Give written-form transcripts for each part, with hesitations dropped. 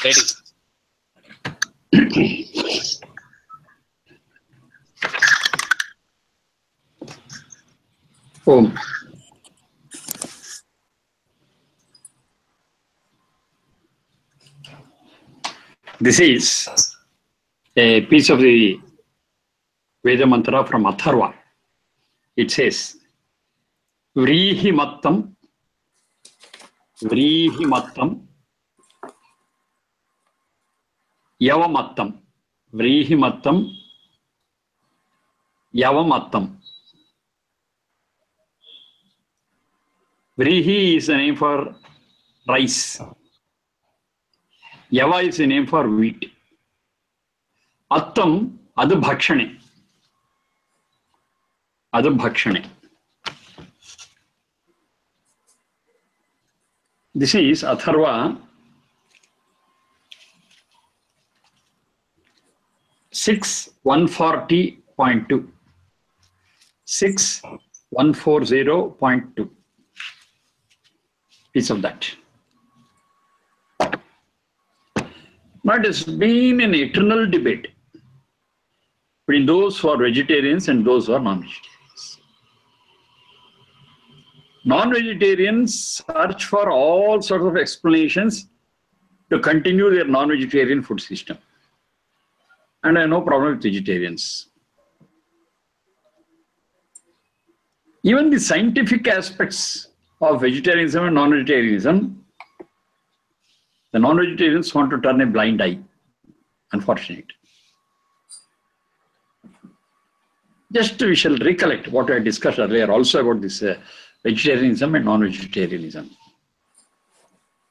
Ready. Om. This is a piece of the Veda mantra from Atharva. It says, Vrihi mattam, yavamattam, Vrihi mattam, yavamattam. Vrihi is the name for rice. Yava is the name for wheat. Attam, adu bhakshane. Adu bhakshane. This is Atharva 6.140.2. 6.140.2. Piece of that. Now it has been an eternal debate between those who are vegetarians and those who are non-vegetarians. Non-vegetarians search for all sorts of explanations to continue their non-vegetarian food system. And I have no problem with vegetarians. Even the scientific aspects of vegetarianism and non-vegetarianism, the non-vegetarians want to turn a blind eye. Unfortunate. Just we shall recollect what I discussed earlier also about this vegetarianism and non-vegetarianism.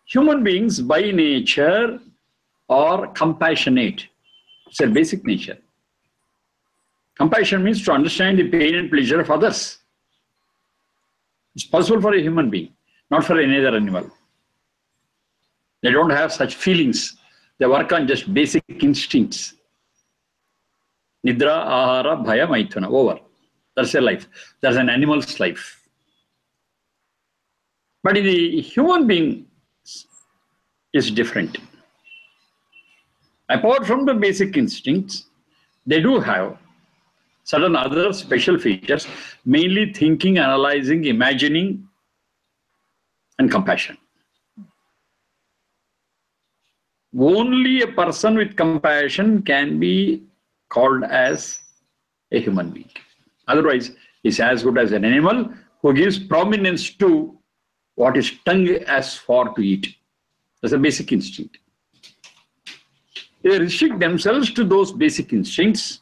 Human beings by nature are compassionate. It's their basic nature. Compassion means to understand the pain and pleasure of others. It's possible for a human being, not for any other animal. They don't have such feelings. They work on just basic instincts. Nidra, ahara, bhaya, maithuna. Over. That's their life. That's an animal's life. But in the human being is different. Apart from the basic instincts, they do have certain other special features, mainly thinking, analyzing, imagining, and compassion. Only a person with compassion can be called as a human being. Otherwise, he's as good as an animal who gives prominence to what his tongue asks for to eat. That's a basic instinct. They restrict themselves to those basic instincts.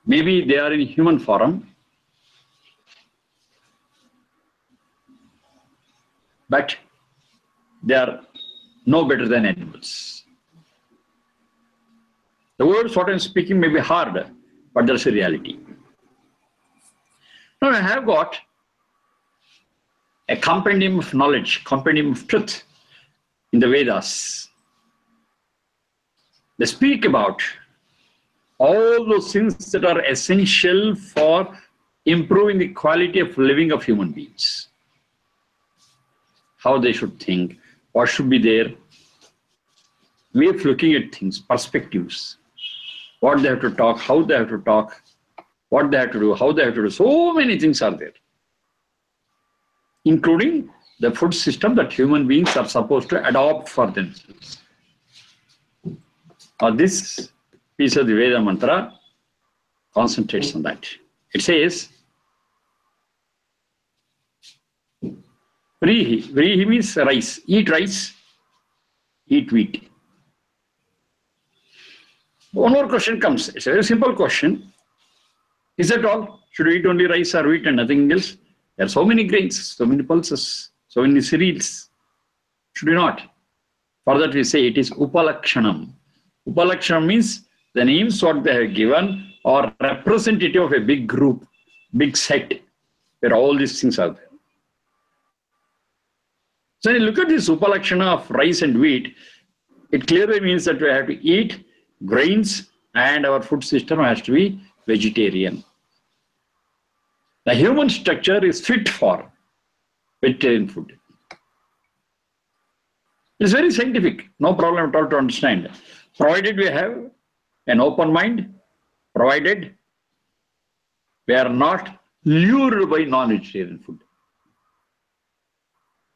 Maybe they are in human form, but they are no better than animals. The words what I'm speaking may be hard, but that's a reality. Now I have got a compendium of knowledge, compendium of truth in the Vedas. They speak about all those things that are essential for improving the quality of living of human beings. How they should think, what should be their way of looking at things, perspectives, what they have to talk, how they have to talk, what they have to do, how they have to do. So many things are there, including the food system that human beings are supposed to adopt for themselves. Now this piece of the Veda mantra concentrates on that. It says, Vrihi. Vrihi means rice. Eat rice, eat wheat. One more question comes. It's a very simple question. Is that all? Should we eat only rice or wheat and nothing else? There are so many grains, so many pulses, so many cereals. Should we not? For that we say it is upalakshanam. Upalakshanam means the names what they have given are representative of a big group, big set, where all these things are there. So when you look at this upalakshana of rice and wheat, it clearly means that we have to eat grains and our food system has to be vegetarian. The human structure is fit for vegetarian food. It's very scientific, no problem at all to understand. Provided we have an open mind, provided we are not lured by non-vegetarian food.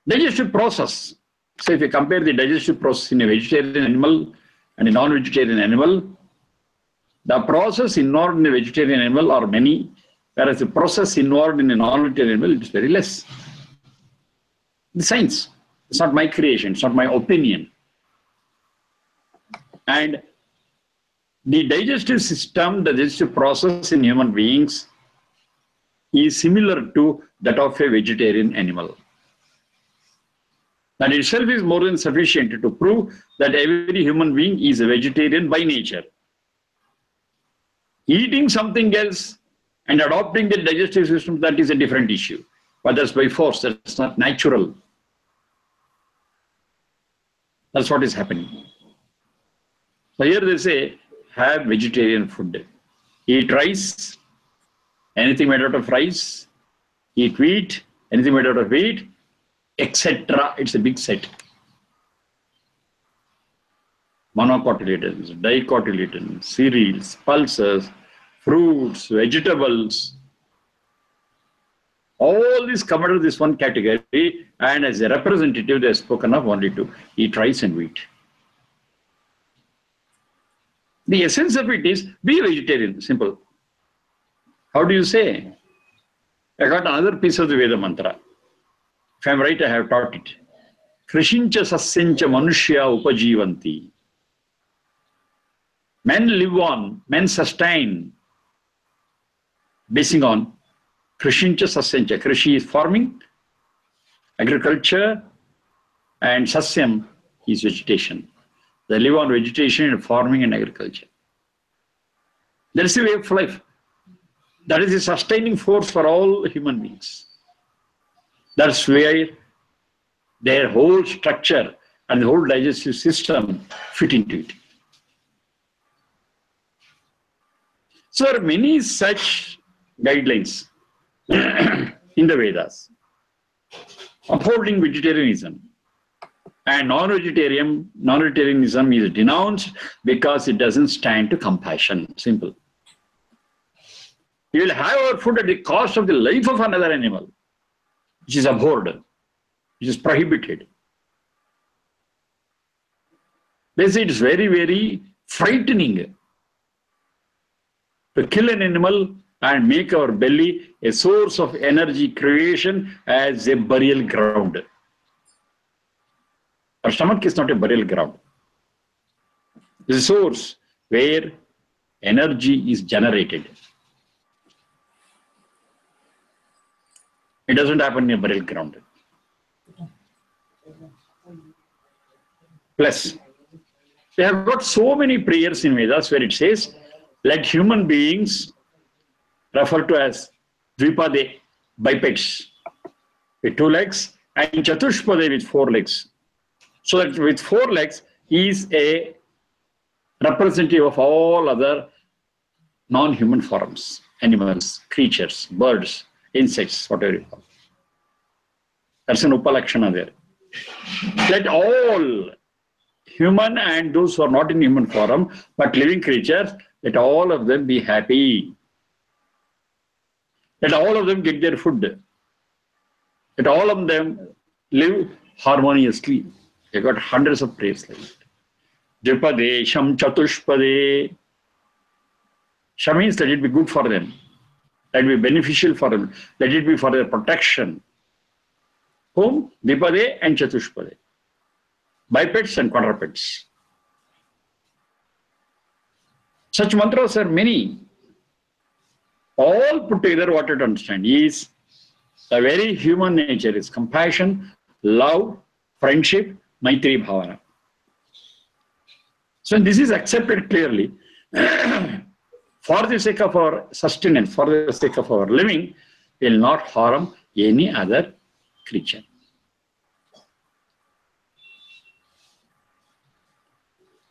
Digestive process. So if you compare the digestive process in a vegetarian animal and a non-vegetarian animal, the process involved in a vegetarian animal are many, whereas the process involved in a non-vegetarian animal is very less. The science. It's not my creation, it's not my opinion. And the digestive system, the digestive process in human beings is similar to that of a vegetarian animal. That itself is more than sufficient to prove that every human being is a vegetarian by nature. Eating something else and adopting the digestive system, that is a different issue. But that's by force, that's not natural. That's what is happening. So here they say, have vegetarian food. Eat rice, anything made out of rice. Eat wheat, anything made out of wheat, etc. It's a big set. Monocotyledons, dicotyledons, cereals, pulses, fruits, vegetables. All these come under this one category, and as a representative, they are spoken of only to eat rice and wheat. The essence of it is be a vegetarian, simple. How do you say? I got another piece of the Veda mantra. If I'm right, I have taught it. Krishincha sasyancha manushya upajivanti. Men live on, men sustain, basing on Krishincha sasyancha. Krishi is farming, agriculture, and sasyam is vegetation. They live on vegetation and farming and agriculture. That is the way of life. That is the sustaining force for all human beings. That's where their whole structure and the whole digestive system fit into it. So there are many such guidelines in the Vedas upholding vegetarianism. And non-vegetarianism is denounced because it doesn't stand to compassion. Simple. We will have our food at the cost of the life of another animal, which is abhorred, which is prohibited. They say it's very, very frightening to kill an animal and make our belly a source of energy creation as a burial ground. Our stomach is not a burial ground. It's a source where energy is generated. It doesn't happen in a burial ground. Plus, they have got so many prayers in Vedas where it says, let human beings, referred to as Dvipade, bipeds, with 2 legs, and Chatushpade with 4 legs. So that with 4 legs, he is a representative of all other non-human forms, animals, creatures, birds, insects, whatever you call. That's an upalakshana there. Let all human and those who are not in human form, but living creatures, let all of them be happy. Let all of them get their food. Let all of them live harmoniously. They got hundreds of prayers like that. Dripade, Sham Chatushpade. Sham means let it be good for them. Let it be beneficial for them. Let it be for their protection. Whom? Dvipade and Chatushpade. Bipeds and quadrupeds. Such mantras are many. All put together, what to understand is the very human nature is compassion, love, friendship, Maitri Bhavana. So this is accepted clearly. For the sake of our sustenance, for the sake of our living, will not harm any other creature.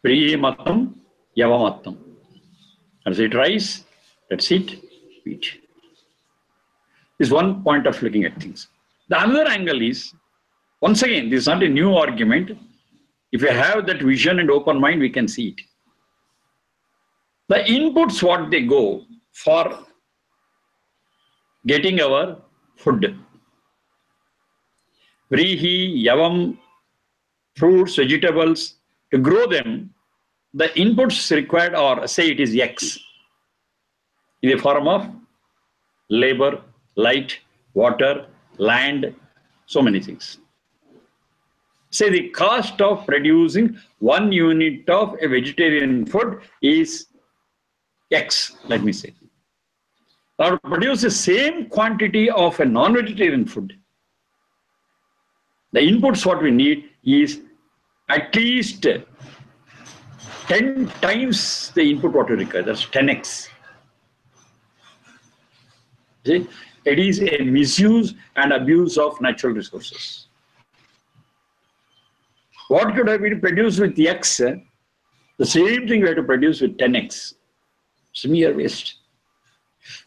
Priye matam, yavamatam. Let's eat rice, let's eat wheat. This is one point of looking at things. The other angle is, once again, this is not a new argument. If we have that vision and open mind, we can see it. The inputs, what they go for getting our food. Vrihi, yavam, fruits, vegetables, to grow them, the inputs required, or say it is X, in the form of labor, light, water, land, so many things. Say the cost of producing 1 unit of a vegetarian food is X, let me say. Now, to produce the same quantity of a non-vegetarian food, the inputs what we need is at least 10 times the input what we require. That's 10x. See? It is a misuse and abuse of natural resources. What could have been produced with X? The same thing we have to produce with 10x. It's mere waste.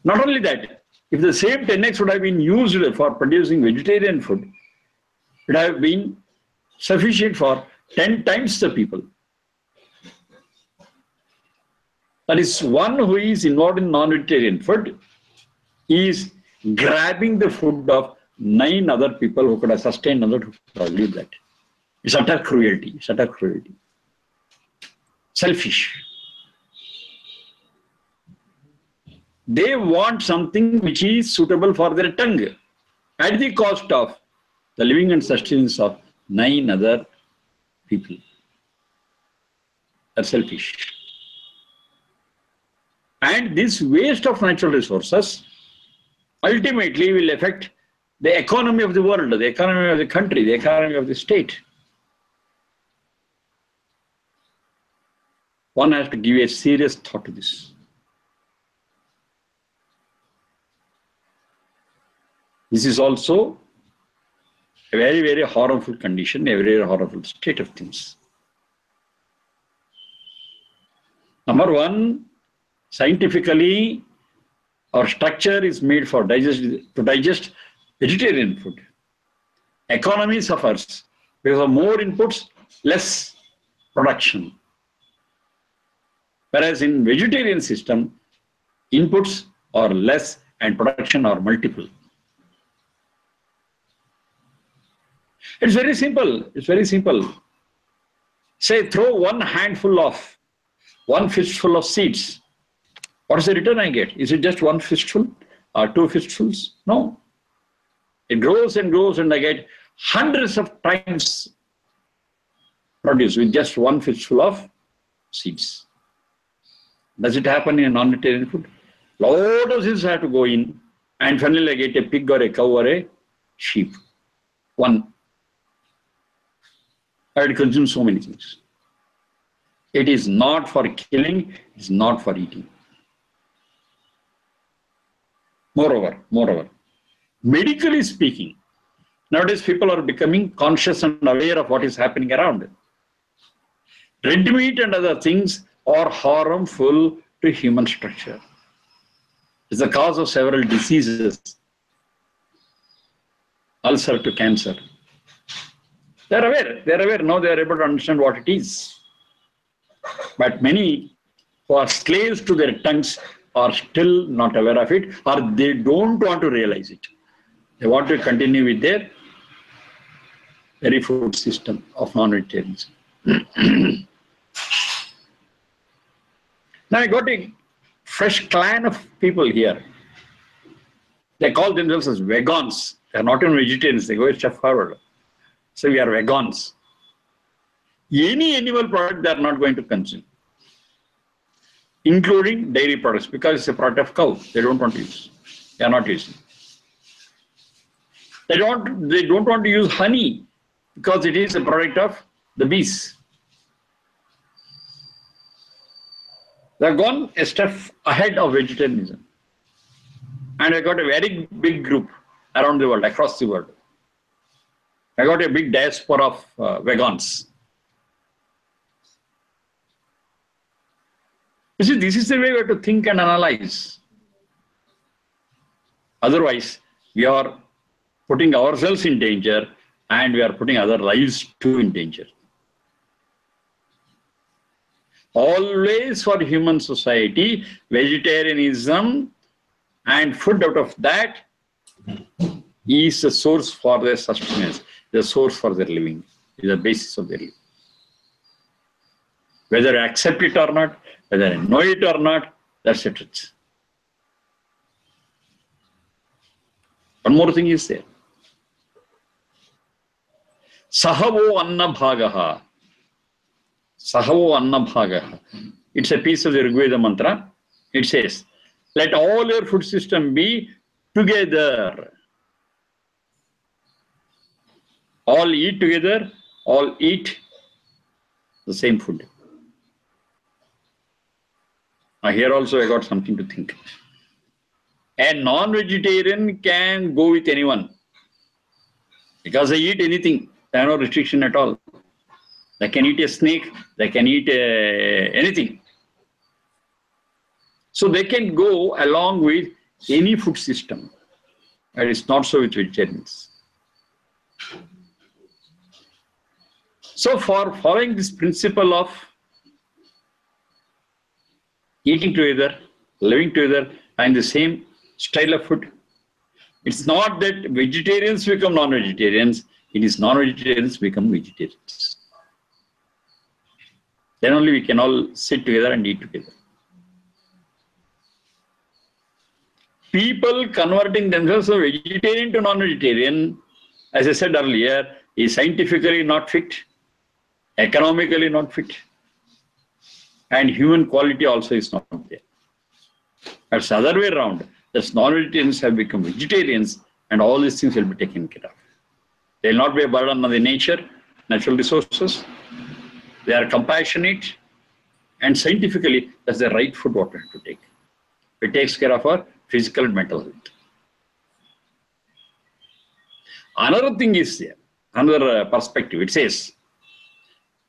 Not only that, if the same 10x would have been used for producing vegetarian food, it would have been sufficient for 10 times the people. That is, one who is involved in non-vegetarian food is grabbing the food of 9 other people who could have sustained another who could have lived that. It's utter cruelty. It's utter cruelty. Selfish. They want something which is suitable for their tongue at the cost of the living and sustenance of 9 other people. That's selfish. And this waste of natural resources ultimately will affect the economy of the world, the economy of the country, the economy of the state. One has to give a serious thought to this. This is also a very, very horrible condition, a very horrible state of things. Number one, scientifically, our structure is made for to digest vegetarian food. Economy suffers because of more inputs, less production. Whereas in vegetarian system, inputs are less and production are multiple. It's very simple. It's very simple. Say, throw one fistful of seeds. What is the return I get? Is it just one fistful or 2 fistfuls? No. It grows and grows, and I get hundreds of times produce with just one fistful of seeds. Does it happen in non-vegetarian food? Lot of seeds have to go in, and finally I get a pig or a cow or a sheep. One. I would consume so many things. It is not for killing, it is not for eating. Moreover, medically speaking, nowadays people are becoming conscious and aware of what is happening around. Red meat and other things are harmful to human structure. It's the cause of several diseases, ulcer to cancer. They're aware, now they're able to understand what it is. But many who are slaves to their tongues are still not aware of it, or they don't want to realize it. They want to continue with their very food system of non-vegetarianism. Now I got a fresh clan of people here. They call themselves as vegans. They're not even vegetarians, they go a step forward. So we are vegans. Any animal product they are not going to consume, including dairy products, because it's a product of cow. They don't want to use. They are not using. They don't want to use honey because it is a product of the bees. They have gone a step ahead of vegetarianism. And I got a very big group around the world, across the world. I got a big diaspora of vegans. You see, this is the way we have to think and analyze. Otherwise, we are putting ourselves in danger and we are putting other lives too in danger. Always for human society, vegetarianism and food out of that is the source for their sustenance, the source for their living, is the basis of their living. Whether I accept it or not, whether I know it or not, that's the truth. One more thing is there. Sahavo Anna Bhagaha. Sahavo Anna Bhagaha. It's a piece of the Rigveda mantra. It says, let all your food system be together. All eat together, all eat the same food. Now here also I got something to think. A non-vegetarian can go with anyone because they eat anything. There are no restriction at all. They can eat a snake, they can eat anything. So they can go along with any food system. And it's not so with vegetarians. So for following this principle of eating together, living together, and the same style of food, it's not that vegetarians become non-vegetarians, it is non-vegetarians become vegetarians. Then only we can all sit together and eat together. People converting themselves from vegetarian to non-vegetarian, as I said earlier, is scientifically not fit, economically not fit, and human quality also is not there. That's the other way around. That's non-vegetarians have become vegetarians, and all these things will be taken care of. They will not be a burden on the nature, natural resources. They are compassionate, and scientifically, that's the right food what we have to take. It takes care of our physical and mental health. Another thing is there, another perspective. It says,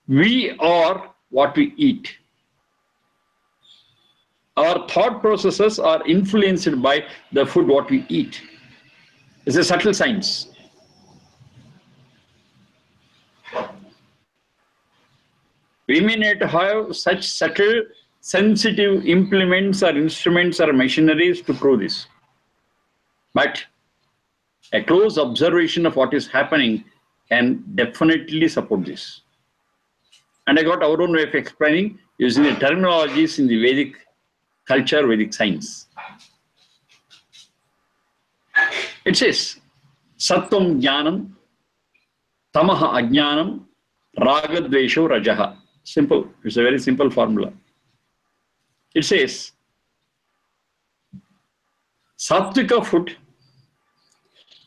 we are what we eat. Our thought processes are influenced by the food what we eat. It's a subtle science. We may not have such subtle, sensitive implements or instruments or machineries to prove this. But a close observation of what is happening can definitely support this. And I got our own way of explaining using the terminologies in the Vedic culture, Vedic science. It says, Sattvam Jnanam, Tamaha Ajnanam, Ragadvesho Rajaha. Simple. It's a very simple formula. It says, Sattvika food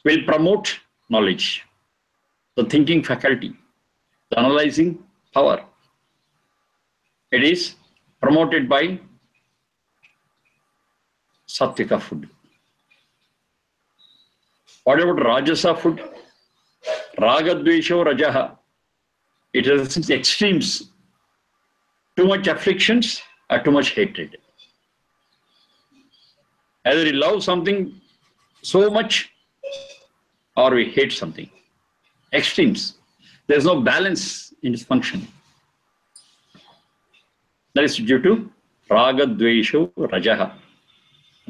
will promote knowledge, the thinking faculty, the analyzing power. It is promoted by Sattvika food. What about Rajasa food? Ragadvesho Rajaha. It has extremes. Too much afflictions or too much hatred. Either we love something so much or we hate something. Extremes. There's no balance in its function. That is due to Raga Dvesho Rajaha.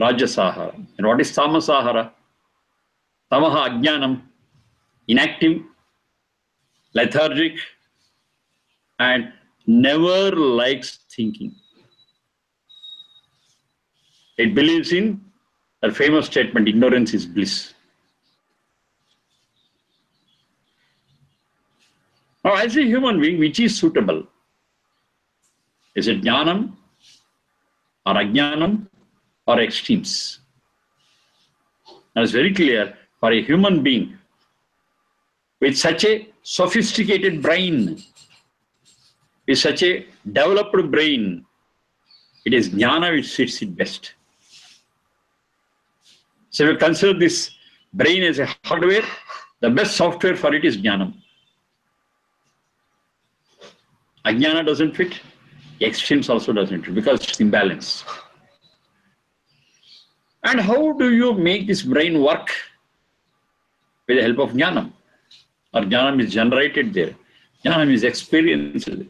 Rajasahara. And what is Tamasahara? Tamaha Ajnanam. Inactive, lethargic, and never likes thinking. It believes in a famous statement, ignorance is bliss. Now, as a human being, which is suitable? Is it jnanam or ajnanam or extremes? Now, it's very clear for a human being with such a sophisticated brain, with such a developed brain, it is jnana which fits it best. So if you consider this brain as a hardware, the best software for it is jnanam. Ajnana doesn't fit, extremes also doesn't fit because it's imbalance. And how do you make this brain work? With the help of jnanam. Or jnanam is generated there. Jnanam is experienced there.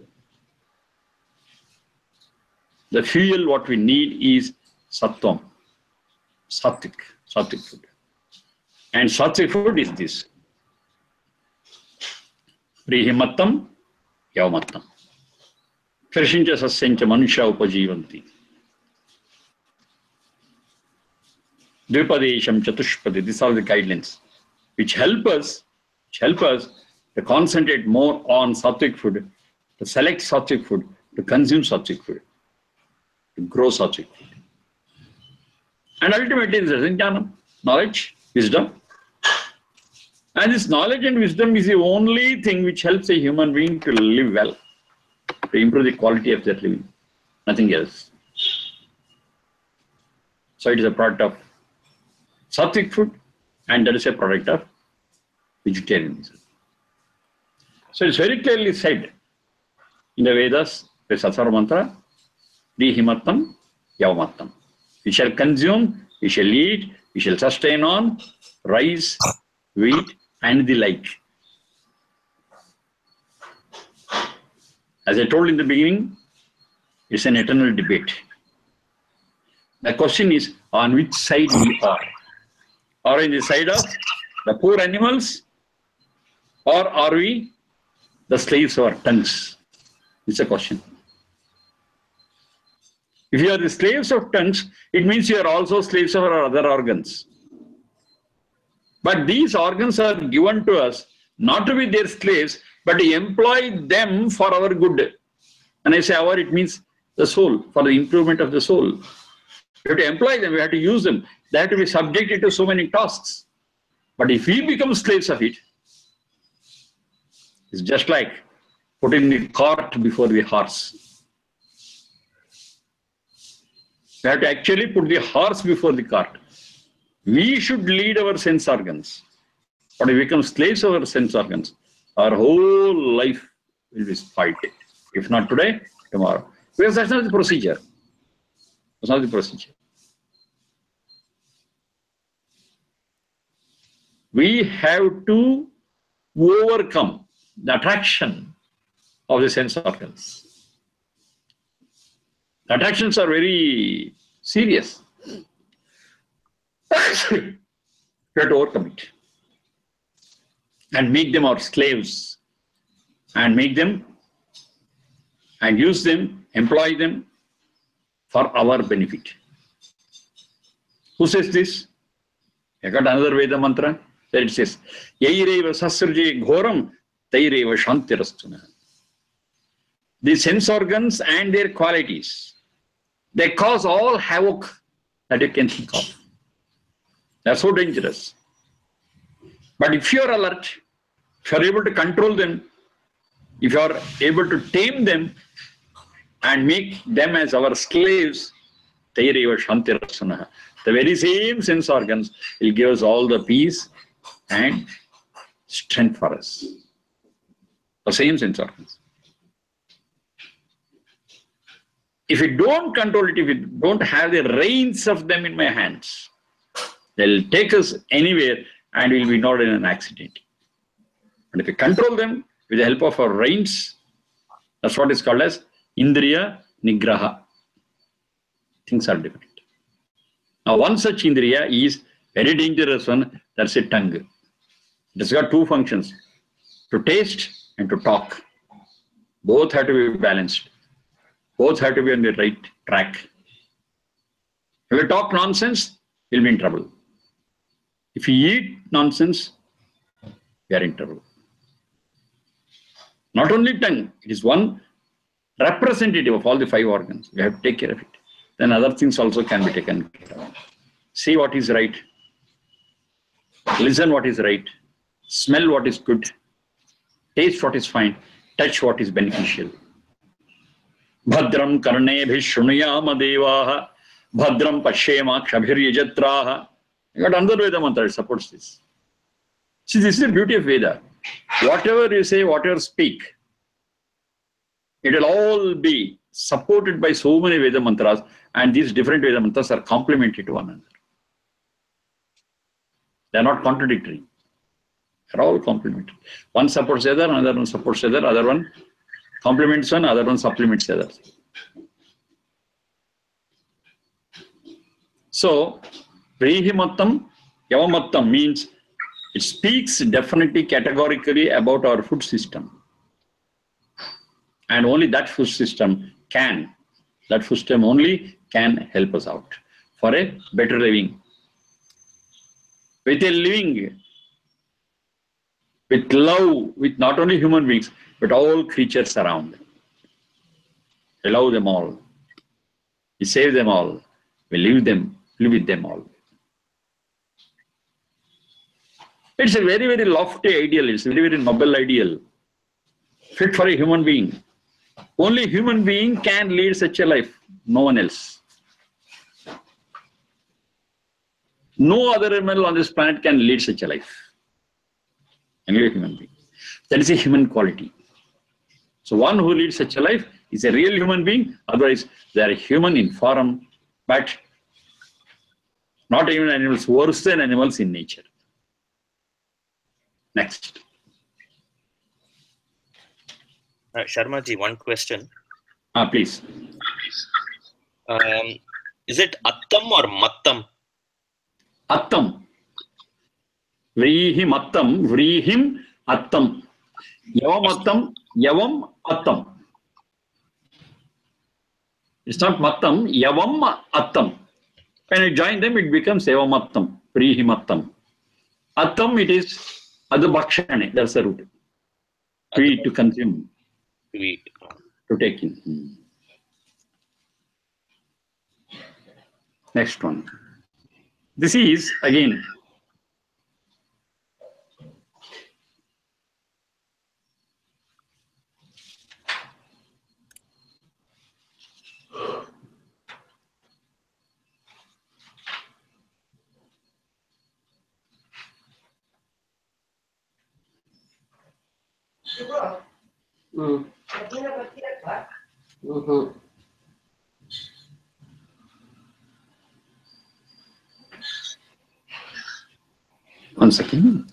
the fuel what we need is sattvam, sattvic food. And sattvic food is this. Prihimattam, yavamattam. Krishincha sasyancha manusha upajivanti. Dvipadesham chatushpati. These are the guidelines which help us to concentrate more on sattvic food, to select sattvic food, to consume sattvic food, to grow sattvic food. And ultimately, this is jnanam, knowledge, wisdom. And this knowledge and wisdom is the only thing which helps a human being to live well, to improve the quality of their living. Nothing else. So it is a product of sattvic food, and that is a product of vegetarianism. So it's very clearly said in the Vedas, the Satsara mantra, Dihimattam, Yavamattam. We shall consume, we shall eat, we shall sustain on rice, wheat, and the like. As I told in the beginning, it's an eternal debate. The question is on which side we are. Are we on the side of the poor animals, or are we the slaves of our tongues? It's a question. If you are the slaves of tongues, it means you are also slaves of our other organs. But these organs are given to us not to be their slaves, but to employ them for our good. And I say our, it means the soul, for the improvement of the soul. We have to employ them, we have to use them. They have to be subjected to so many tasks. But if we become slaves of it, it's just like putting the cart before the horse. We have to actually put the horse before the cart. We should lead our sense organs. But if we become slaves of our sense organs, our whole life will be spoiled. If not today, tomorrow. Because that's not the procedure. That's not the procedure. We have to overcome the attraction of the sense organs. The attractions are very serious. We have to overcome it and make them our slaves, and make them and use them, employ them for our benefit. Who says this? I got another Veda mantra. There it says, Yaireva sasrje ghoram taireva shantirastuna. The sense organs and their qualities, they cause all havoc that you can think of. They are so dangerous. But if you are alert, if you are able to control them, if you are able to tame them and make them as our slaves, taireva shantirasana. The very same sense organs will give us all the peace and strength for us. The same sense organs. If we don't control it, if we don't have the reins of them in my hands, they'll take us anywhere and we'll be not in an accident. But if we control them with the help of our reins, that's what is called as Indriya Nigraha. Things are different. Now, one such Indriya is very dangerous one, that's a tongue. It has got two functions, to taste and to talk. Both have to be balanced. Both have to be on the right track. If we talk nonsense, we'll be in trouble. If we eat nonsense, we are in trouble. Not only tongue, it is one representative of all the five organs. We have to take care of it. Then other things also can be taken care of. See what is right. Listen what is right. Smell what is good. Taste what is fine. Touch what is beneficial. Bhadram karnebhi shrunuyama devaha. Bhadram pashyema kshabhiryajatraha. You got another Veda mantra that supports this. See, this is the beauty of Veda. Whatever you say, whatever speak, it will all be supported by so many Veda mantras, and these different Veda mantras are complementary to one another. They are not contradictory. They are all complementary. One supports the other, another one supports the other, other one complements one, other one supplements the other. So, Vrihimattam, Yavamattam means it speaks definitely categorically about our food system. And only that food system only can help us out for a better living. With a living, with love, with not only human beings, but all creatures around. We love them all. We save them all. We live with them all. It's a very, very lofty ideal. It's a very, very noble ideal. Fit for a human being. Only human being can lead such a life. No one else. No other animal on this planet can lead such a life. Only a human being. That is a human quality. So one who leads such a life is a real human being. Otherwise, they are human in form, but not even animals, worse than animals in nature. Next. Sharma ji, one question. Please. Is it Attam or Mattam? Attam. Vrihim Attam. Vrihim Attam. Yavam Attam. Yavam Attam. It's not Mattam. Yavam Attam. When I join them, it becomes Yavam Attam. Vrihim Attam. Attam, it is Adabhakshane. That's the root. To eat, to consume. To eat. To take in. Next one. This is again one second.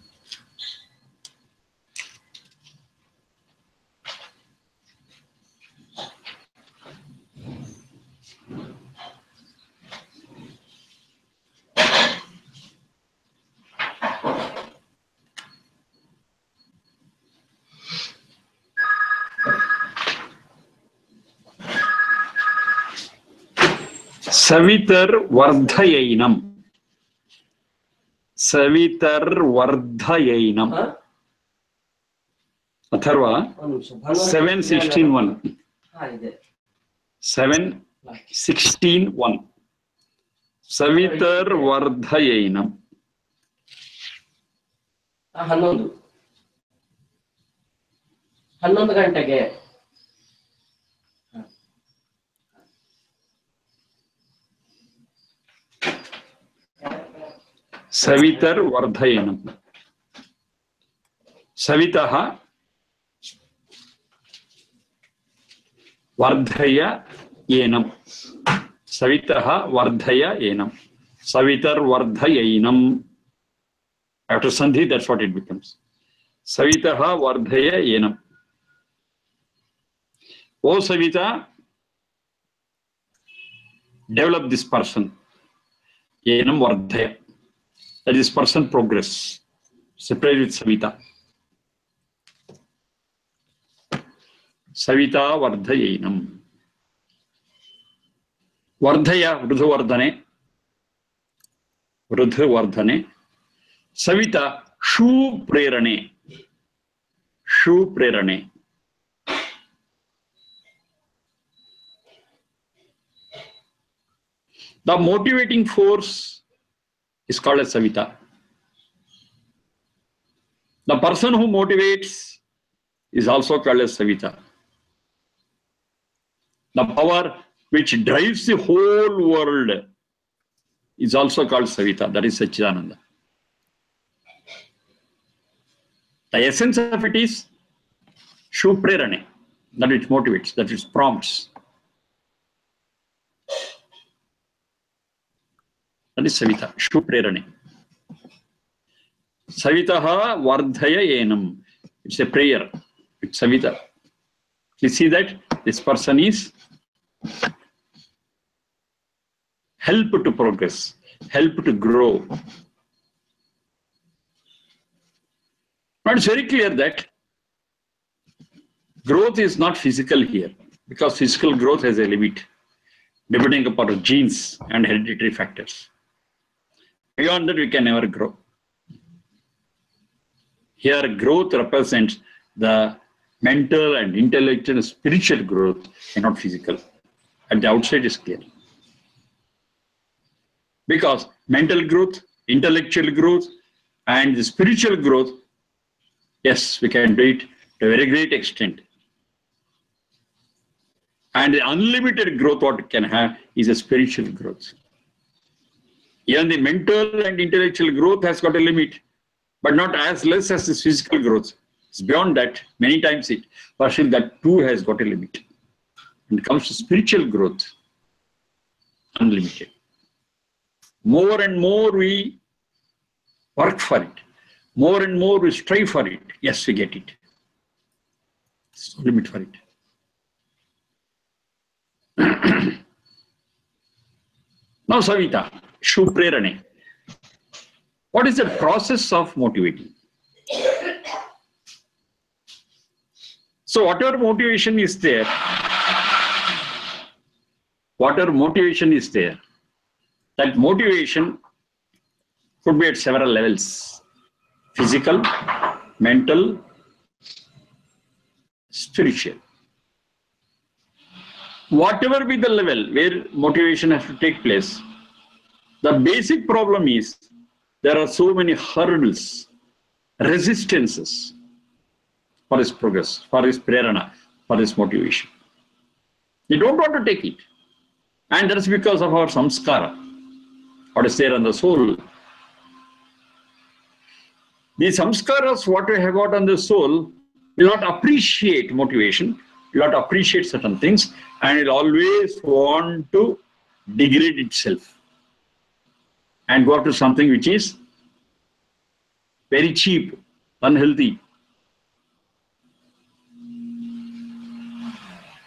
Savitar Vardhayainam. Savitar Vardhayainam. Atharva 7:16:1. 7:16:1. Savitar Vardhayainam. 11 ಗಂಟೆಗೆ Savitar Vardhayanam. Savitaha Vardhaya Yenam. Savitaha Vardhaya Yenam. Savitar Vardhayainam. After Sandhi, that's what it becomes. Savitaha Vardhaya Yenam. O Savita, develop this person. Yenam Vardhaya. That is person progress. Separate with Savita. Savita Vardhayainam. Vardhaya, Vrudhu Vardhane. Vrudhu Vardhane. Savita, Shu Prerane. Shu Prerane. The motivating force is called as Savita. The person who motivates is also called as Savita. The power which drives the whole world is also called Savita. That is Satchidananda. The essence of it is Shu Prerane. That it motivates, that it prompts. That is Savita, Shu Prerane. Savitaha Vardhaya Yenam. It's a prayer. It's Savita. You see that this person is help to progress, help to grow. But it's very clear that growth is not physical here, because physical growth has a limit, depending upon genes and hereditary factors. Beyond that, we can never grow. Here, growth represents the mental and intellectual and spiritual growth, and not physical. At the outside is clear. Because mental growth, intellectual growth, and the spiritual growth, yes, we can do it to a very great extent. And the unlimited growth what it can have is a spiritual growth. Even the mental and intellectual growth has got a limit, but not as less as the physical growth. It's beyond that, many times it. But still that too has got a limit. When it comes to spiritual growth, unlimited. More and more we work for it. More and more we strive for it. Yes, we get it. There's no limit for it. Now, Savita, Shuprerane. What is the process of motivating? So, whatever motivation is there, that motivation could be at several levels: physical, mental, spiritual. Whatever be the level where motivation has to take place, the basic problem is there are so many hurdles, resistances for his progress, for his prerana, for his motivation. They don't want to take it. And that's because of our samskara, what is there on the soul. The samskaras, what we have got on the soul, will not appreciate motivation, will not appreciate certain things, and will always want to degrade itself and go to something which is very cheap, unhealthy.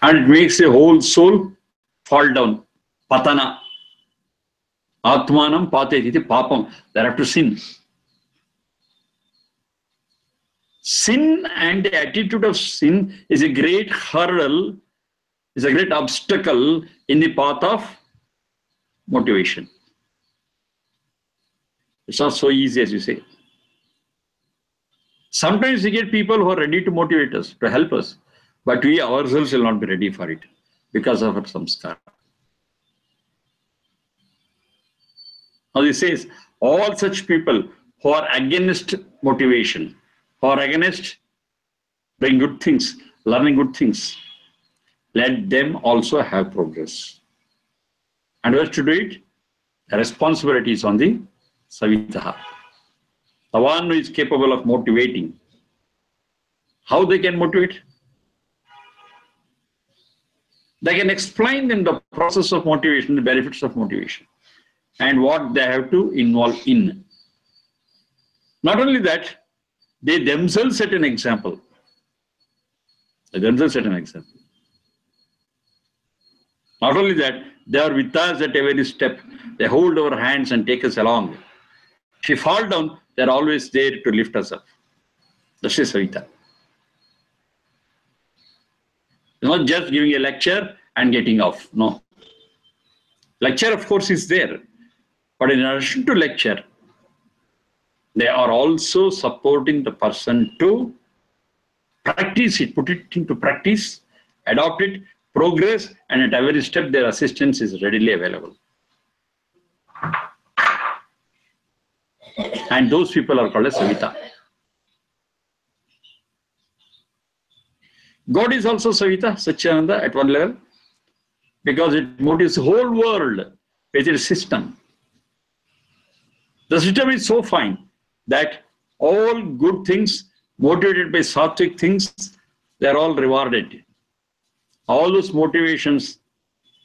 And it makes the whole soul fall down. Patana. Atmanam pateti papam. They have to sin. Sin and the attitude of sin is a great hurdle, is a great obstacle in the path of motivation. It's not so easy as you say. Sometimes we get people who are ready to motivate us, to help us, but we ourselves will not be ready for it because of our samskara. Now he says, all such people who are against motivation, who are against doing good things, learning good things, let them also have progress. And who has to do it? The responsibility is on the Savitaha. The one who is capable of motivating. How they can motivate? They can explain them the process of motivation, the benefits of motivation, and what they have to involve in. Not only that, they themselves set an example. Not only that, they are with us at every step. They hold our hands and take us along. If we fall down, they are always there to lift us up. That's Savita. It's not just giving a lecture and getting off. No. Lecture, of course, is there. But in addition to lecture, they are also supporting the person to practice it, put it into practice, adopt it, progress, and at every step their assistance is readily available. And those people are called as Savita. God is also Savita, Satchidananda, at one level, because it motivates the whole world with its system. The system is so fine that all good things motivated by sattvic things, they are all rewarded. All those motivations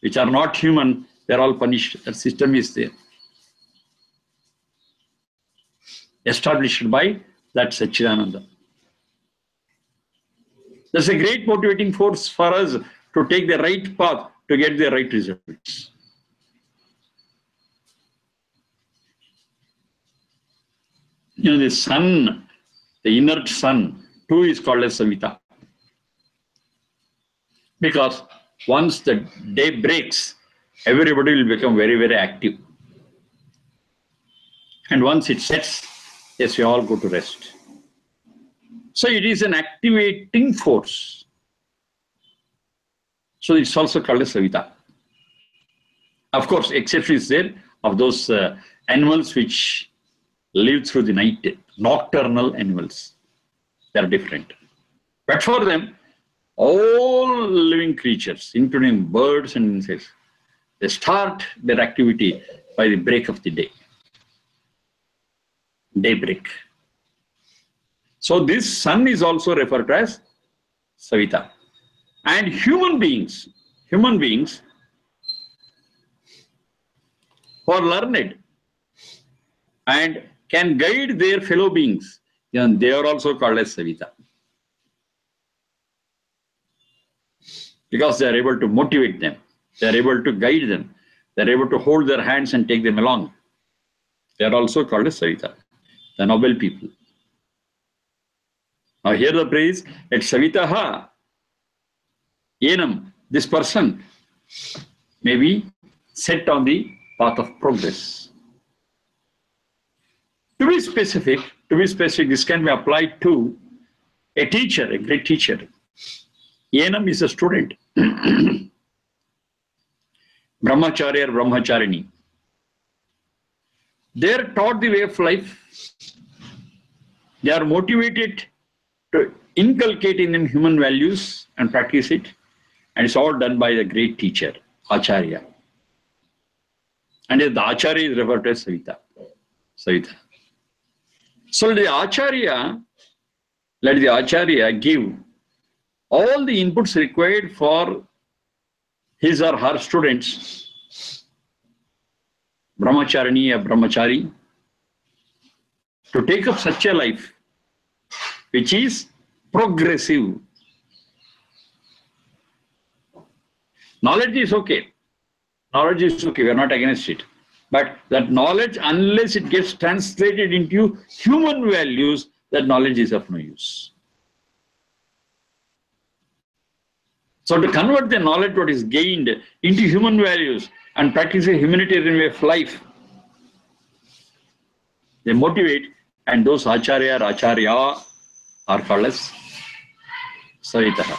which are not human, they are all punished. That system is there. Established by that Satchidananda. That's a great motivating force for us to take the right path to get the right results. The sun, the inert sun, too is called as Savita. Because once the day breaks, everybody will become very, very active. And once it sets, yes, we all go to rest. So it is an activating force. So it's also called as Savita. Of course, exception is there of those animals which live through the night, nocturnal animals. They are different. But for them, all living creatures, including birds and insects, they start their activity by the break of the day. Daybreak. So this sun is also referred to as Savita. And human beings who are learned and can guide their fellow beings, then they are also called as Savita. Because they are able to motivate them, they are able to guide them, they are able to hold their hands and take them along. They are also called as Savita, the noble people. Now here the praise, at Savitaha, Enam, this person may be set on the path of progress. To be specific, this can be applied to a teacher, a great teacher. Enam is a student. Brahmachari or Brahmacharini. They are taught the way of life. They are motivated to inculcate in them human values and practice it. And it's all done by the great teacher, Acharya. And the Acharya is referred to as Savita. So let the Acharya give all the inputs required for his or her students, Brahmacharini or Brahmachari, to take up such a life which is progressive. Knowledge is okay. We are not against it. But that knowledge, unless it gets translated into human values, that knowledge is of no use. So to convert the knowledge what is gained into human values and practice a humanitarian way of life, they motivate, and those Acharya are called as Savitaha.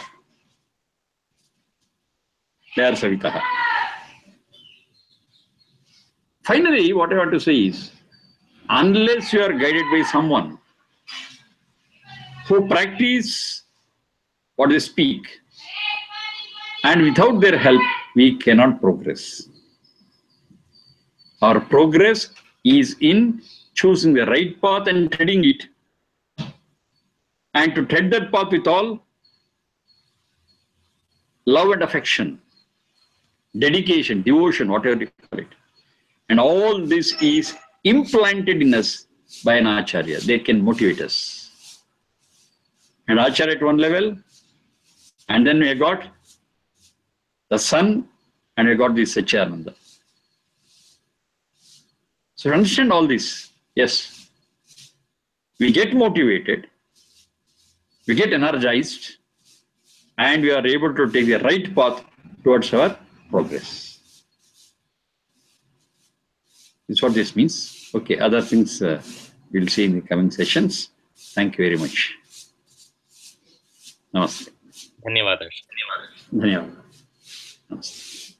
They are Savitaha. Finally, what I want to say is, unless you are guided by someone who practice what they speak, and without their help, we cannot progress. Our progress is in choosing the right path and treading it, and to tread that path with all love and affection, dedication, devotion, whatever you call it. And all this is implanted in us by an Acharya. They can motivate us. And Acharya at one level, and then we got the sun, and we got the Satchidananda. So understand all this. Yes, we get motivated, we get energized, and we are able to take the right path towards our progress. This is what this means. Okay, other things we'll see in the coming sessions. Thank you very much. Namaste. ಧನ್ಯವಾದ. ಧನ್ಯವಾದ. Namaste.